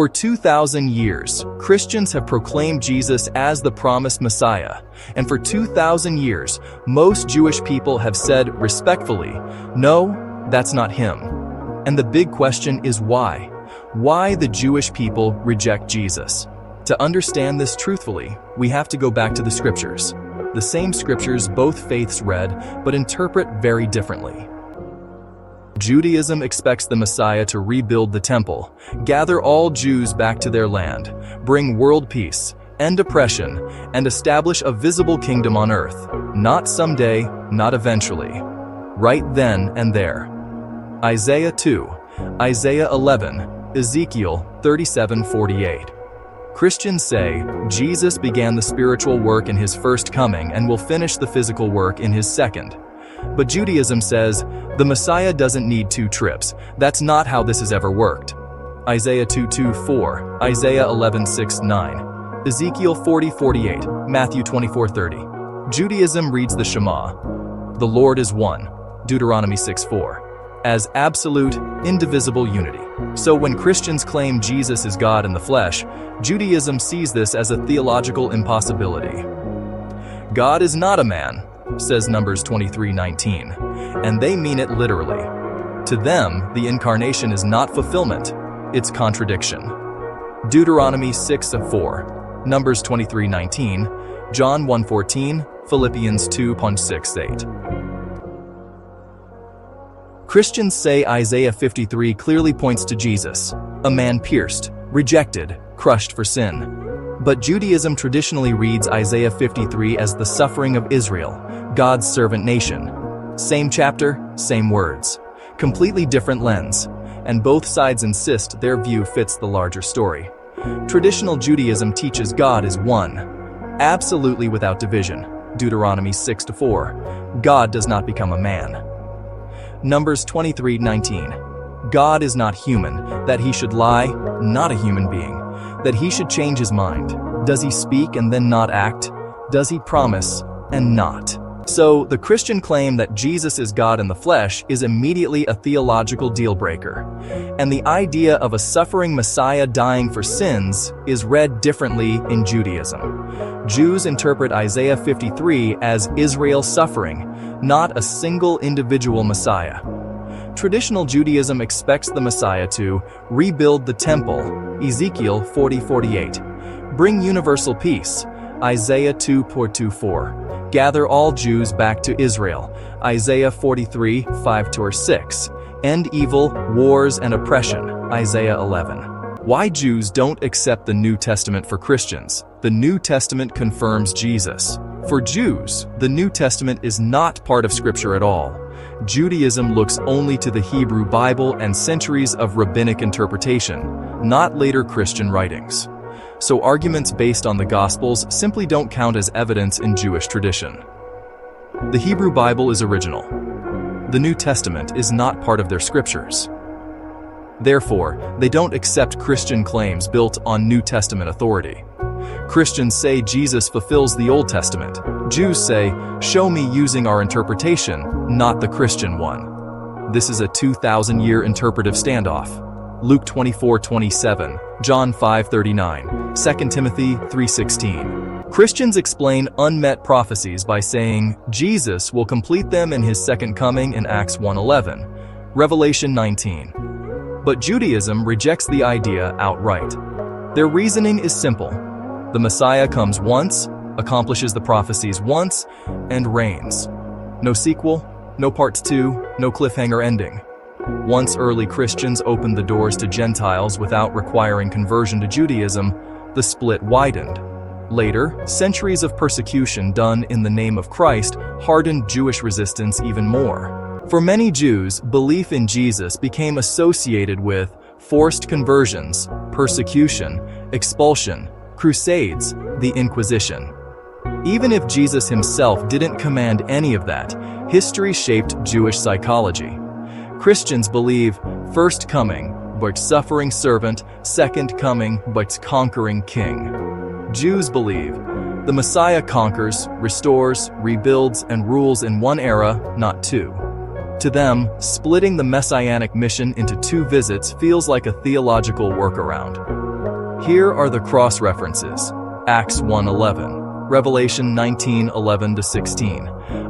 For 2,000 years, Christians have proclaimed Jesus as the promised Messiah, and for 2,000 years, most Jewish people have said respectfully, no, that's not him. And the big question is why? Why the Jewish people reject Jesus? To understand this truthfully, we have to go back to the scriptures. The same scriptures both faiths read, but interpret very differently. Judaism expects the Messiah to rebuild the temple, gather all Jews back to their land, bring world peace, end oppression, and establish a visible kingdom on earth. Not someday, not eventually. Right then and there. Isaiah 2, Isaiah 11, Ezekiel 37:48. Christians say Jesus began the spiritual work in his first coming and will finish the physical work in his second. But Judaism says the Messiah doesn't need 2 trips. That's not how this has ever worked. Isaiah 2:2-4, Isaiah 11:6-9, Ezekiel 40:48, Matthew 24:30. Judaism reads the Shema, the Lord is one, Deuteronomy 6:4, as absolute, indivisible unity. So when Christians claim Jesus is God in the flesh, Judaism sees this as a theological impossibility. God is not a man, says Numbers 23:19, and they mean it literally. To them, the incarnation is not fulfillment, it's contradiction. Deuteronomy 6:4, Numbers 23:19, John 1:14, Philippians 2:6-8. Christians say Isaiah 53 clearly points to Jesus, a man pierced, rejected, crushed for sin. But Judaism traditionally reads Isaiah 53 as the suffering of Israel, God's servant nation. Same chapter, same words. Completely different lens, and both sides insist their view fits the larger story. Traditional Judaism teaches God is one, absolutely without division. Deuteronomy 6:4. God does not become a man. Numbers 23:19. God is not human, that he should lie, not a human being, that he should change his mind. Does he speak and then not act? Does he promise and not? So, the Christian claim that Jesus is God in the flesh is immediately a theological deal breaker. And the idea of a suffering Messiah dying for sins is read differently in Judaism. Jews interpret Isaiah 53 as Israel suffering, not a single individual Messiah. Traditional Judaism expects the Messiah to rebuild the temple, Ezekiel 40:48, bring universal peace, Isaiah 2:24, gather all Jews back to Israel, Isaiah 43:5-6, end evil, wars, and oppression, Isaiah 11. Why Jews don't accept the New Testament for Christians? The New Testament confirms Jesus. For Jews, the New Testament is not part of Scripture at all. Judaism looks only to the Hebrew Bible and centuries of rabbinic interpretation, not later Christian writings. So arguments based on the Gospels simply don't count as evidence in Jewish tradition. The Hebrew Bible is original. The New Testament is not part of their scriptures. Therefore, they don't accept Christian claims built on New Testament authority. Christians say Jesus fulfills the Old Testament. Jews say, show me using our interpretation, not the Christian one. This is a 2,000-year interpretive standoff. Luke 24:27, John 5:39, 2 Timothy 3:16. Christians explain unmet prophecies by saying Jesus will complete them in his second coming in Acts 1:11, Revelation 19. But Judaism rejects the idea outright. Their reasoning is simple. The Messiah comes once, accomplishes the prophecies once, and reigns. No sequel, no parts 2, no cliffhanger ending. Once early Christians opened the doors to Gentiles without requiring conversion to Judaism, the split widened. Later, centuries of persecution done in the name of Christ hardened Jewish resistance even more. For many Jews, belief in Jesus became associated with forced conversions, persecution, expulsion, crusades, the Inquisition. Even if Jesus himself didn't command any of that, history shaped Jewish psychology. Christians believe first coming, but suffering servant, second coming, but conquering king. Jews believe the Messiah conquers, restores, rebuilds, and rules in one era, not two. To them, splitting the messianic mission into 2 visits feels like a theological workaround. Here are the cross-references. Acts 1:11, Revelation 19:11-16,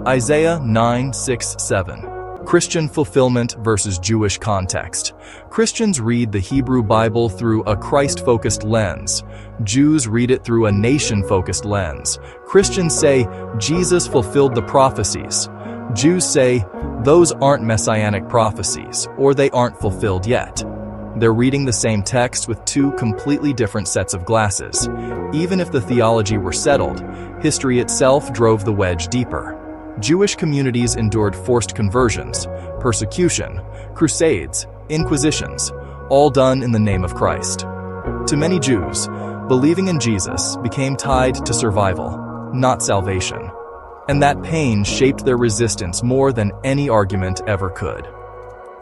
Isaiah 9:6-7. Christian fulfillment versus Jewish context. Christians read the Hebrew Bible through a Christ-focused lens. Jews read it through a nation-focused lens. Christians say, Jesus fulfilled the prophecies. Jews say, those aren't messianic prophecies, or they aren't fulfilled yet. They're reading the same text with two completely different sets of glasses. Even if the theology were settled, history itself drove the wedge deeper. Jewish communities endured forced conversions, persecution, crusades, inquisitions, all done in the name of Christ. To many Jews, believing in Jesus became tied to survival, not salvation. And that pain shaped their resistance more than any argument ever could.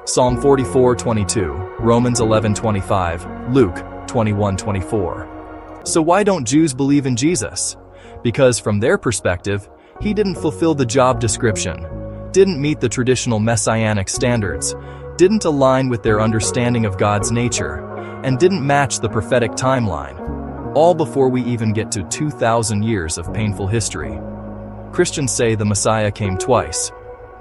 Psalm 44:22, Romans 11:25, Luke 21:24. So why don't Jews believe in Jesus? Because from their perspective, he didn't fulfill the job description, didn't meet the traditional messianic standards, didn't align with their understanding of God's nature, and didn't match the prophetic timeline, all before we even get to 2,000 years of painful history. Christians say the Messiah came twice.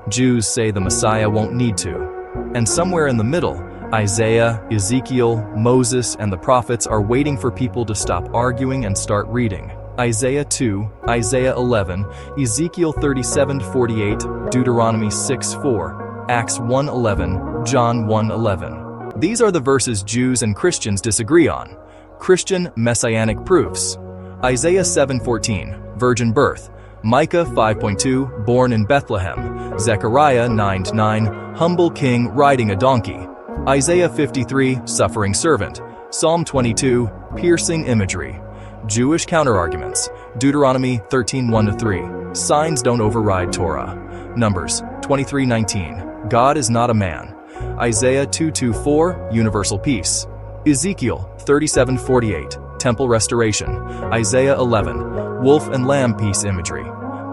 Jews say the Messiah won't need to. And somewhere in the middle, Isaiah, Ezekiel, Moses, and the prophets are waiting for people to stop arguing and start reading. Isaiah 2, Isaiah 11, Ezekiel 37:48, Deuteronomy 6:4, Acts 1:11, John 1:11. These are the verses Jews and Christians disagree on. Christian messianic proofs. Isaiah 7:14, virgin birth. Micah 5:2, born in Bethlehem. Zechariah 9:9, humble king riding a donkey. Isaiah 53, suffering servant. Psalm 22, piercing imagery. Jewish counterarguments. Deuteronomy 13:1-3, signs don't override Torah. Numbers 23:19, God is not a man. Isaiah 2:4, universal peace. Ezekiel 37:48, temple restoration. Isaiah 11, wolf and lamb peace imagery.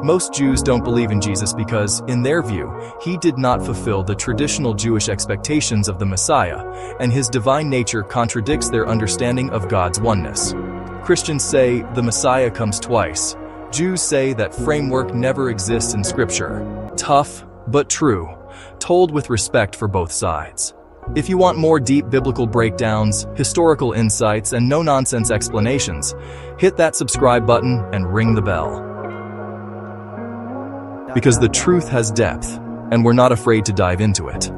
Most Jews don't believe in Jesus because, in their view, he did not fulfill the traditional Jewish expectations of the Messiah, and his divine nature contradicts their understanding of God's oneness. Christians say the Messiah comes twice. Jews say that framework never exists in Scripture. Tough, but true, told with respect for both sides. If you want more deep biblical breakdowns, historical insights, and no-nonsense explanations, hit that subscribe button and ring the bell. Because the truth has depth, and we're not afraid to dive into it.